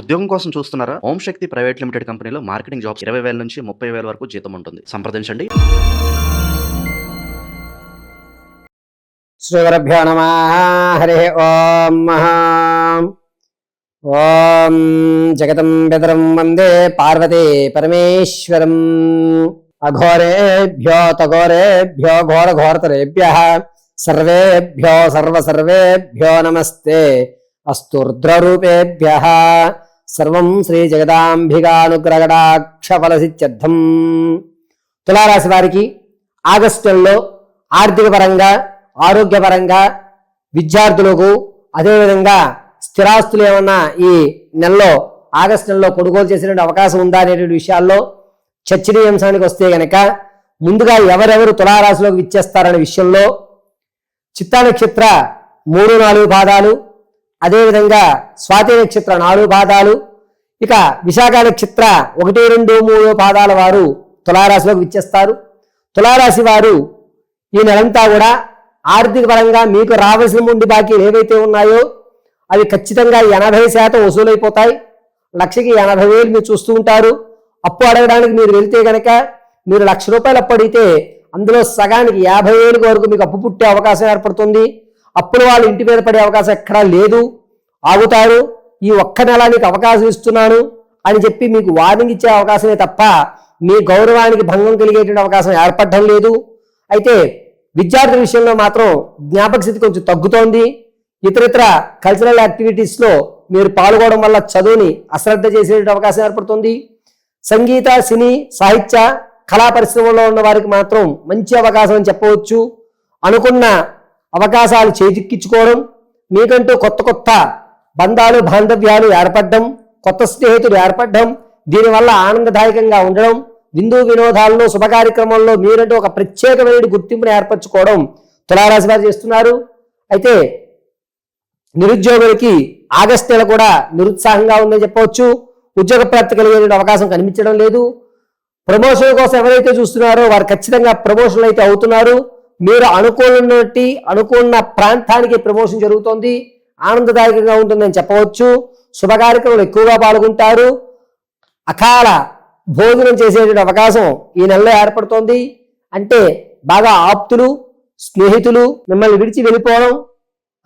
ఉద్యోగం కోసం చూస్తున్నారా? ఓం శక్తి ప్రైవేట్ లిమిటెడ్ కంపెనీలో మార్కెటింగ్ జాబ్స్ 20,000 నుంచి 30,000 వరకు జీతం ఉంటుంది. సంప్రదించండి. శ్రీగురుభ్యో నమః. హరి ఓం. ఓం జగతం పితరం వందే పార్వతీ పరమేశ్వరం. అఘోరేభ్యో తఘోరేభ్యో ఘోరఘోరతరేభ్యః సర్వేభ్యో సర్వసర్వేభ్యో నమస్తే అస్తు రుద్రరూపేభ్యః. సర్వం శ్రీ జగదాంబికానుగ్రహడాక్షఫలసిద్ధ్యర్థం. తులారాశి వారికి ఆగస్టు నెలలో ఆర్థిక పరంగా, ఆరోగ్యపరంగా, విద్యార్థులకు, అదేవిధంగా స్థిరాస్తులు ఏమన్నా ఈ నెలలో ఆగస్టు నెలలో కొనుగోలు చేసినటువంటి అవకాశం ఉందా అనేటువంటి విషయాల్లో చర్చనీయాంశానికి వస్తే గనక ముందుగా ఎవరెవరు తులారాశిలోకి విచ్చేస్తారనే విషయంలో చిత్తా నక్షత్ర 3-4 పాదాలు, అదేవిధంగా స్వాతి నక్షత్ర 4 పాదాలు, ఇక విశాఖ నక్షత్ర 1, 2, 3 పాదాల వారు తులారాశిలోకి విచ్చేస్తారు. తులారాశి వారు ఈ నెలంతా కూడా ఆర్థిక పరంగా మీకు రావాల్సిన ముందు బాకీలు ఏవైతే ఉన్నాయో అవి ఖచ్చితంగా 80% వసూలైపోతాయి. లక్షకి 80,000 మీరు చూస్తూ ఉంటారు. అప్పు అడగడానికి మీరు వెళ్తే కనుక మీరు ₹1,00,000 అప్పు అడిగితే అందులో సగానికి 50,000 వరకు మీకు అప్పు పుట్టే అవకాశం ఏర్పడుతుంది. అప్పుడు వాళ్ళు ఇంటి మీద పడే అవకాశం ఎక్కడా లేదు. ఆగుతారు. ఈ ఒక్క నెల నీకు అవకాశం ఇస్తున్నాను అని చెప్పి మీకు వార్నింగ్ ఇచ్చే అవకాశమే తప్ప మీ గౌరవానికి భంగం కలిగేటువంటి అవకాశం ఏర్పడటం లేదు. అయితే విద్యార్థుల విషయంలో మాత్రం జ్ఞాపక శక్తి కొంచెం తగ్గుతోంది. ఇతరితర కల్చరల్ యాక్టివిటీస్లో మీరు పాల్గొనడం వల్ల చదువుని అశ్రద్ధ చేసే అవకాశం ఏర్పడుతుంది. సంగీత, సినీ, సాహిత్య, కళా పరిశ్రమలో ఉన్న వారికి మాత్రం మంచి అవకాశం అని చెప్పవచ్చు. అనుకున్న అవకాశాలు చేజిక్కించుకోవడం, మీకంటూ కొత్త కొత్త బంధాలు, బాంధవ్యాలు ఏర్పడడం, కొత్త స్నేహితులు ఏర్పడడం, దీనివల్ల ఆనందదాయకంగా ఉండడం, విందు వినోదాల్లో, శుభ కార్యక్రమంలో మీరంటూ ఒక ప్రత్యేకమైన గుర్తింపును ఏర్పరచుకోవడం తులారాశి వారు చేస్తున్నారు. అయితే నిరుద్యోగులకి ఆగస్టు నెల కూడా నిరుత్సాహంగా ఉందని చెప్పవచ్చు. ఉద్యోగ ప్రాప్తి కలిగే అవకాశం కనిపించడం లేదు. ప్రమోషన్ కోసం ఎవరైతే చూస్తున్నారో వారు ఖచ్చితంగా ప్రమోషన్లు అయితే అవుతున్నారు. మీరు అనుకున్న ప్రాంతానికి ప్రమోషన్ జరుగుతోంది. ఆనందదాయకంగా ఉంటుందని చెప్పవచ్చు. శుభ కార్యక్రమాలు ఎక్కువగా పాల్గొంటారు. అకాల భోజనం చేసేటువంటి అవకాశం ఈ నెలలో ఏర్పడుతోంది. అంటే బాగా ఆప్తులు, స్నేహితులు మిమ్మల్ని విడిచి వెళ్ళిపోవడం,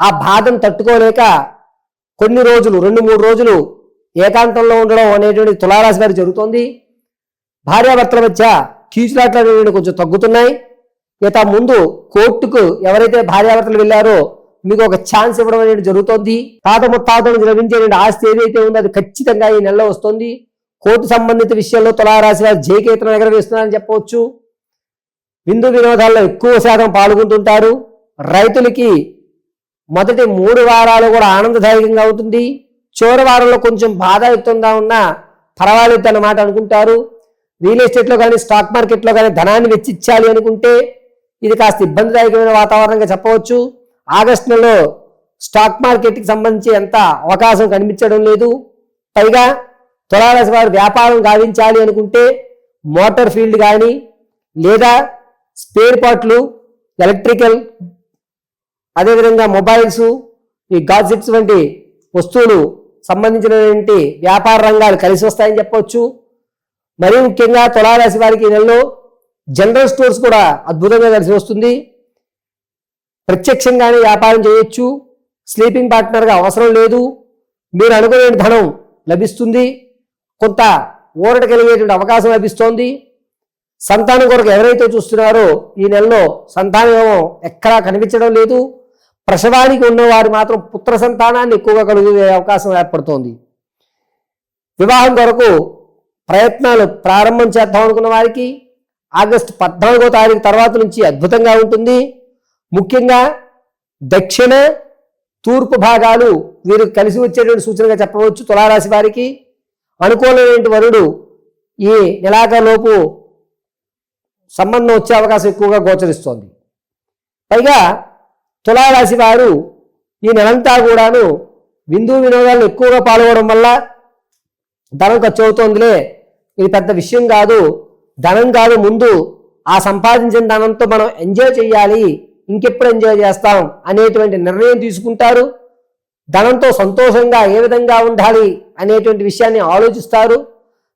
ఆ బాధను తట్టుకోలేక కొన్ని రోజులు 2-3 రోజులు ఏకాంతంలో ఉండడం అనేటువంటి తులారాశి వారికి జరుగుతోంది. భార్యాభర్తల మధ్య కీచులాట్లు కొంచెం తగ్గుతున్నాయి. ఇక ముందు కోర్టుకు ఎవరైతే భార్యాభర్తలు వెళ్ళారో మీకు ఒక ఛాన్స్ ఇవ్వడం అనేది జరుగుతోంది. తాత ముత్తాతలకు లభించే ఆస్తి ఏదైతే ఉందో అది ఖచ్చితంగా ఈ నెలలో వస్తుంది. కోర్టు సంబంధిత విషయాల్లో తులారాశి వారు జయకేతనం ఎగరవేస్తున్నారని చెప్పవచ్చు. విందు వినోదాల్లో ఎక్కువ శాతం పాల్గొంటుంటారు. రైతులకి మొదటి 3 వారాలు కూడా ఆనందదాయకంగా ఉంటుంది. చివరి వారంలో కొంచెం బాధాయుక్తంగా ఉన్నా పర్వాలేదు అన్నమాట అనుకుంటారు. రియల్ ఎస్టేట్లో కానీ, స్టాక్ మార్కెట్లో కానీ ధనాన్ని వెచ్చించాలి అనుకుంటే ఇది కాస్త ఇబ్బందిదాయకమైన వాతావరణంగా చెప్పవచ్చు. ఆగస్టు నెలలో స్టాక్ మార్కెట్కి సంబంధించి ఎంత అవకాశం కనిపించడం లేదు. పైగా తులారాశి వారు వ్యాపారం గావించాలి అనుకుంటే మోటార్ ఫీల్డ్ కానీ, లేదా స్పేర్ పార్ట్లు, ఎలక్ట్రికల్, అదేవిధంగా మొబైల్స్, ఈ గాడ్జెట్స్ వంటి వస్తువులు సంబంధించినటువంటి వ్యాపార రంగాలు కలిసి వస్తాయని చెప్పవచ్చు. మరీ ముఖ్యంగా తులారాశి వారికి ఈ నెలలో జనరల్ స్టోర్స్ కూడా అద్భుతంగా కలిసి వస్తుంది. ప్రత్యక్షంగానే వ్యాపారం చేయొచ్చు. స్లీపింగ్ పార్ట్నర్గా అవసరం లేదు. మీరు అనుకునే ధనం లభిస్తుంది. కొంత ఊరట కలిగేటువంటి అవకాశం లభిస్తోంది. సంతానం కొరకు ఎవరైతే చూస్తున్నారో ఈ నెలలో సంతానం ఎక్కడా కనిపించడం లేదు. ప్రసవానికి ఉన్నవారు మాత్రం పుత్ర సంతానాన్ని ఎక్కువగా కలిగే అవకాశం ఏర్పడుతోంది. వివాహం కొరకు ప్రయత్నాలు ప్రారంభం చేద్దాం అనుకున్న వారికి ఆగస్టు 14వ తారీఖు తర్వాత నుంచి అద్భుతంగా ఉంటుంది. ముఖ్యంగా దక్షిణ, తూర్పు భాగాలు వీరు కలిసి వచ్చేటువంటి సూచనగా చెప్పవచ్చు. తులారాశి వారికి అనుకూలమైన వరుడు ఈ నెలాఖరులోపు సంబంధం వచ్చే అవకాశం ఎక్కువగా గోచరిస్తోంది. పైగా తులారాశి వారు ఈ నెలంతా కూడాను విందు వినోదాలను ఎక్కువగా పాల్గొనడం వల్ల ధనం ఖర్చు అవుతోందిలే, ఇది పెద్ద విషయం కాదు, ధనం కాదు, ముందు ఆ సంపాదించిన ధనంతో మనం ఎంజాయ్ చేయాలి, ఇంకెప్పుడు ఎంజాయ్ చేస్తాం అనేటువంటి నిర్ణయం తీసుకుంటారు. ధనంతో సంతోషంగా ఏ విధంగా ఉండాలి అనేటువంటి విషయాన్ని ఆలోచిస్తారు.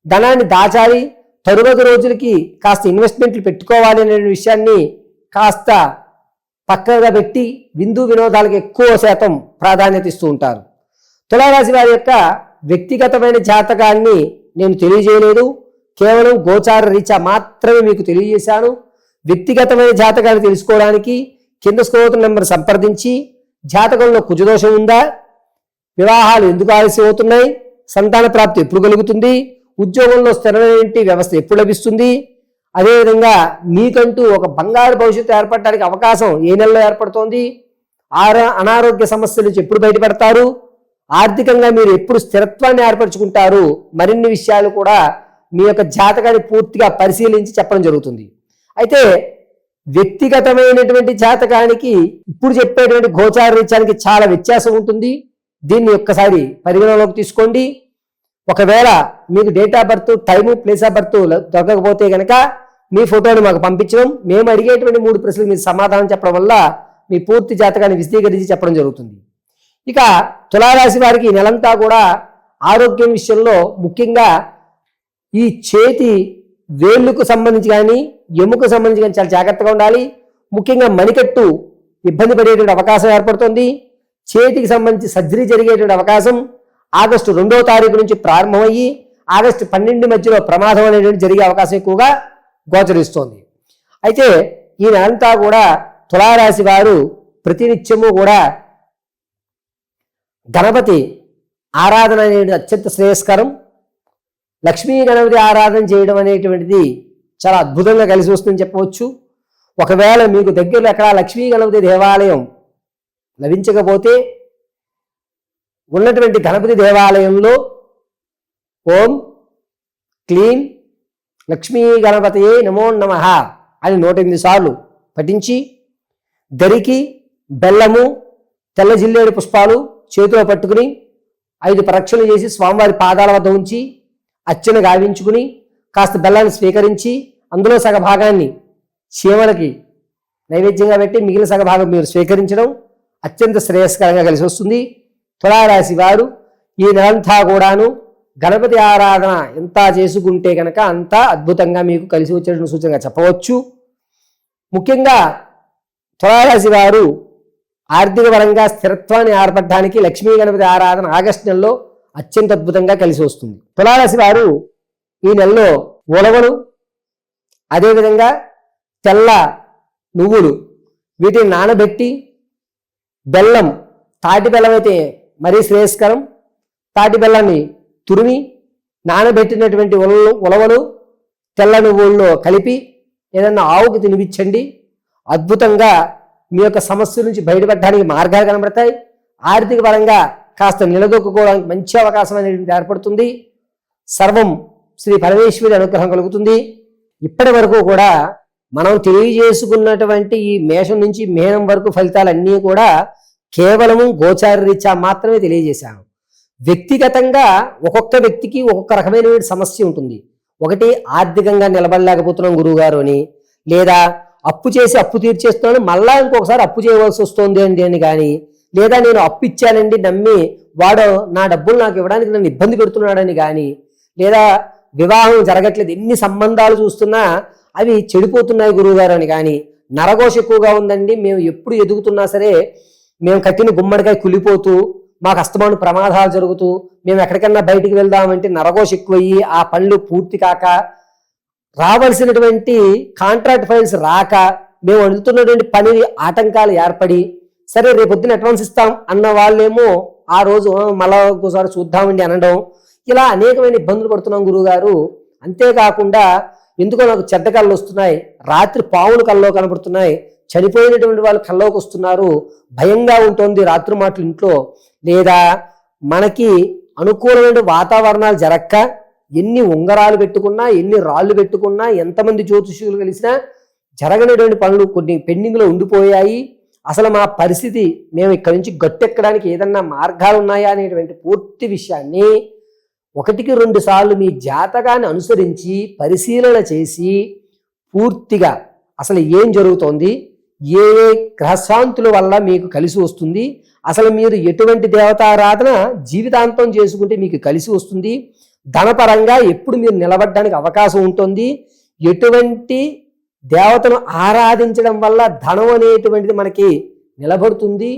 ధనాన్ని దాచాలి, తరువాత రోజులకి కాస్త ఇన్వెస్ట్మెంట్లు పెట్టుకోవాలి అనే విషయాన్ని కాస్త పక్కగా పెట్టి విందు వినోదాలకు ఎక్కువ శాతం ప్రాధాన్యత ఇస్తూ ఉంటారు. తులారాశి వారి యొక్క వ్యక్తిగతమైన జాతకాన్ని నేను తెలియజేయలేదు, కేవలం గోచార రీత్యా మాత్రమే మీకు తెలియజేశాను. వ్యక్తిగతమైన జాతకాన్ని తెలుసుకోవడానికి కింద స్క్రోల్ నెంబర్ సంప్రదించి జాతకంలో కుజదోషం ఉందా, వివాహాలు ఎందుకు ఆలస్యం అవుతున్నాయి, సంతాన ప్రాప్తి ఎప్పుడు కలుగుతుంది, ఉద్యోగంలో స్థిరమైన వ్యవస్థ ఎప్పుడు లభిస్తుంది, అదేవిధంగా మీకంటూ ఒక బంగారు భవిష్యత్తు ఏర్పడటానికి అవకాశం ఏ నెలలో ఏర్పడుతోంది, అనారోగ్య సమస్యల నుంచి ఎప్పుడు బయటపడతారు, ఆర్థికంగా మీరు ఎప్పుడు స్థిరత్వాన్ని ఏర్పరచుకుంటారు, మరిన్ని విషయాలు కూడా మీ యొక్క జాతకాన్ని పూర్తిగా పరిశీలించి చెప్పడం జరుగుతుంది. అయితే వ్యక్తిగతమైనటువంటి జాతకానికి ఇప్పుడు చెప్పేటువంటి గోచార రీత్యానికి చాలా వ్యత్యాసం ఉంటుంది. దీన్ని ఒక్కసారి పరిగణలోకి తీసుకోండి. ఒకవేళ మీకు date of birth, time, place of birth దొరకకపోతే కనుక మీ ఫోటోని మాకు పంపించడం, మేము అడిగేటువంటి 3 ప్రశ్నలు మీరు సమాధానం చెప్పడం వల్ల మీ పూర్తి జాతకాన్ని విశదీకరించి చెప్పడం జరుగుతుంది. ఇక తులారాశి వారికి ఈ నెలంతా కూడా ఆరోగ్యం విషయంలో ముఖ్యంగా ఈ చేతి వేళ్ళకు సంబంధించి కానీ ఎముకకు సంబంధించి కానీ చాలా జాగ్రత్తగా ఉండాలి. ముఖ్యంగా మణికట్టు ఇబ్బంది పడేటువంటి అవకాశం ఏర్పడుతుంది. చేతికి సంబంధించి సర్జరీ జరిగేటువంటి అవకాశం ఆగస్టు 2వ తారీఖు నుంచి ప్రారంభమయ్యి ఆగస్టు 12 మధ్యలో ప్రమాదం అనేటువంటి జరిగే అవకాశం ఎక్కువగా గోచరిస్తోంది. అయితే ఈ నెలంతా కూడా తులారాశి వారు ప్రతినిత్యము కూడా గణపతి ఆరాధన అనేది అత్యంత శ్రేయస్కరం. లక్ష్మీ గణపతి ఆరాధన చేయడం అనేటువంటిది చాలా అద్భుతంగా కలిసి వస్తుందని చెప్పవచ్చు. ఒకవేళ మీకు దగ్గరలో ఎక్కడ లక్ష్మీ గణపతి దేవాలయం లభించకపోతే ఉన్నటువంటి గణపతి దేవాలయంలో ఓం క్లీం లక్ష్మీ గణపతయే నమో నమః అని 108 సార్లు పఠించి గరికి బెల్లము, తెల్ల జిల్లేడు పుష్పాలు చేతిలో పట్టుకుని 5 ప్రదక్షిణలు చేసి స్వామివారి పాదాల వద్ద ఉంచి అర్చన గావించుకుని కాస్త బెల్లాన్ని స్వీకరించి అందులో సగభాగాన్ని చీమలకి నైవేద్యంగా పెట్టి మిగిలిన సగభాగం మీరు స్వీకరించడం అత్యంత శ్రేయస్కరంగా కలిసి వస్తుంది. తులారాశి వారు ఈ నెలంతా కూడాను గణపతి ఆరాధన ఎంత చేసుకుంటే కనుక అంత అద్భుతంగా మీకు కలిసి వచ్చేటువంటి సూచనగా చెప్పవచ్చు. ముఖ్యంగా తులారాశి వారు ఆర్థిక పరంగా స్థిరత్వాన్ని ఏర్పడడానికి లక్ష్మీ గణపతి ఆరాధన ఆగస్టు నెలలో అత్యంత అద్భుతంగా కలిసి వస్తుంది. తులారాశి వారు ఈ నెలలో ఉలవలు, అదేవిధంగా తెల్ల నువ్వులు వీటిని నానబెట్టి బెల్లం, తాటి బెల్లం అయితే మరీ శ్రేయస్కరం, తాటి బెల్లాన్ని తురిమి నానబెట్టినటువంటి ఉలవలు తెల్ల నువ్వుల్లో కలిపి ఏదన్నా ఆవుకి తినిపించండి. అద్భుతంగా మీ యొక్క సమస్యల నుంచి బయటపడడానికి మార్గాలు కనబడతాయి. ఆర్థిక పరంగా కాస్త నిలదొక్కుకోవడానికి మంచి అవకాశం అనేది ఏర్పడుతుంది. సర్వం శ్రీ పరమేశ్వరి అనుగ్రహం కలుగుతుంది. ఇప్పటి వరకు కూడా మనం తెలియజేసుకున్నటువంటి ఈ మేషం నుంచి మేనం వరకు ఫలితాలన్నీ కూడా కేవలము గోచార రీత్యా మాత్రమే తెలియజేశాను. వ్యక్తిగతంగా ఒక్కొక్క వ్యక్తికి ఒక్కొక్క రకమైన సమస్య ఉంటుంది. ఒకటి ఆర్థికంగా నిలబడలేకపోతున్నాం గురువుగారు అని, లేదా అప్పు చేసి అప్పు తీర్చేస్తున్నాను మళ్ళా ఇంకొకసారి అప్పు చేయవలసి వస్తుంది అని కానీ, లేదా నేను అప్పు ఇచ్చానండి నమ్మి వాడు నా డబ్బులు నాకు ఇవ్వడానికి నన్ను ఇబ్బంది పెడుతున్నాడని కానీ, లేదా వివాహం జరగట్లేదు ఎన్ని సంబంధాలు చూస్తున్నా అవి చెడిపోతున్నాయి గురువుగారు అని కానీ, నరఘోష ఎక్కువగా ఉందండి, మేము ఎప్పుడు ఎదుగుతున్నా సరే మేము కట్టిన గుమ్మడికాయ కులిపోతూ మాకు అస్తమాను ప్రమాదాలు జరుగుతూ మేము ఎక్కడికన్నా బయటికి వెళ్దామంటే నరఘోష ఎక్కువయ్యి ఆ పనులు పూర్తి కాక రావాల్సినటువంటి కాంట్రాక్ట్ ఫైల్స్ రాక మేము వెళ్తున్నటువంటి పని ఆటంకాలు ఏర్పడి సరే రేపొద్దున అడ్వాన్స్ ఇస్తాం అన్న వాళ్ళేమో ఆ రోజు మళ్ళా ఒకసారి చూద్దామండి అనడం, ఇలా అనేకమైన ఇబ్బందులు పడుతున్నాం గురువుగారు. అంతేకాకుండా ఎందుకో నాకు చెడ్డ కళ్ళు వస్తున్నాయి, రాత్రి పావులు కల్లో కనబడుతున్నాయి, చనిపోయినటువంటి వాళ్ళు కల్లోకి వస్తున్నారు, భయంగా ఉంటుంది రాత్రి మాటలు ఇంట్లో, లేదా మనకి అనుకూలమైన వాతావరణాలు జరక్క ఎన్ని ఉంగరాలు పెట్టుకున్నా ఎన్ని రాళ్ళు పెట్టుకున్నా ఎంతమంది జ్యోతిష్యులు కలిసినా జరగనటువంటి పనులు కొన్ని పెండింగ్లో ఉండిపోయాయి, అసలు మా పరిస్థితి మేము ఇక్కడి నుంచి గట్టెక్కడానికి ఏదన్నా మార్గాలు ఉన్నాయా అనేటువంటి పూర్తి విషయాన్ని 1-2 సార్లు మీ జాతకాన్ని అనుసరించి పరిశీలన చేసి పూర్తిగా అసలు ఏం జరుగుతోంది, ఏ ఏ గ్రహశాంతుల వల్ల మీకు కలిసి వస్తుంది, అసలు మీరు ఎటువంటి దేవతారాధన జీవితాంతం చేసుకుంటే మీకు కలిసి వస్తుంది, ధనపరంగా ఎప్పుడు మీరు నిలబడడానికి అవకాశం ఉంటుంది, ఎటువంటి దేవతను ఆరాధించడం వల్ల ధనం అనేటువంటిది మనకి నిలబడుతుంది,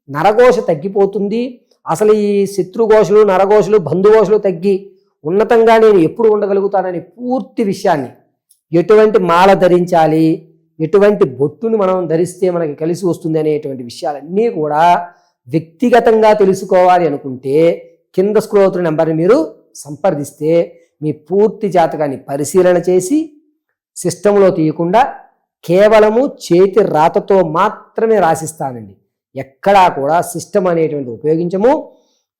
నరఘోష తగ్గిపోతుంది, అసలు ఈ శత్రుఘోషలు నరఘోషలు బంధుఘోషలు తగ్గి ఉన్నతంగా నేను ఎప్పుడు ఉండగలుగుతానని పూర్తి విషయాన్ని, ఎటువంటి మాల ధరించాలి, ఎటువంటి బొట్టుని మనం ధరిస్తే మనకి కలిసి వస్తుంది అనేటువంటి విషయాలన్నీ కూడా వ్యక్తిగతంగా తెలుసుకోవాలి అనుకుంటే కింద స్క్రోల్ అవుతున్న నెంబర్ని మీరు సంప్రదిస్తే మీ పూర్తి జాతకాన్ని పరిశీలన చేసి సిస్టంలో తీయకుండా కేవలము చేతి రాతతో మాత్రమే రాసిస్తానండి. ఎక్కడా కూడా సిస్టమ్ అనేటువంటి ఉపయోగించము.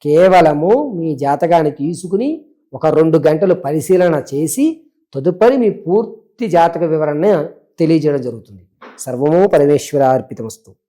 కేవలము మీ జాతకాన్ని తీసుకుని ఒక 2 గంటలు పరిశీలన చేసి తదుపరి మీ పూర్తి జాతక వివరణ తెలియజేయడం జరుగుతుంది. సర్వము పరమేశ్వరార్పితమస్తు.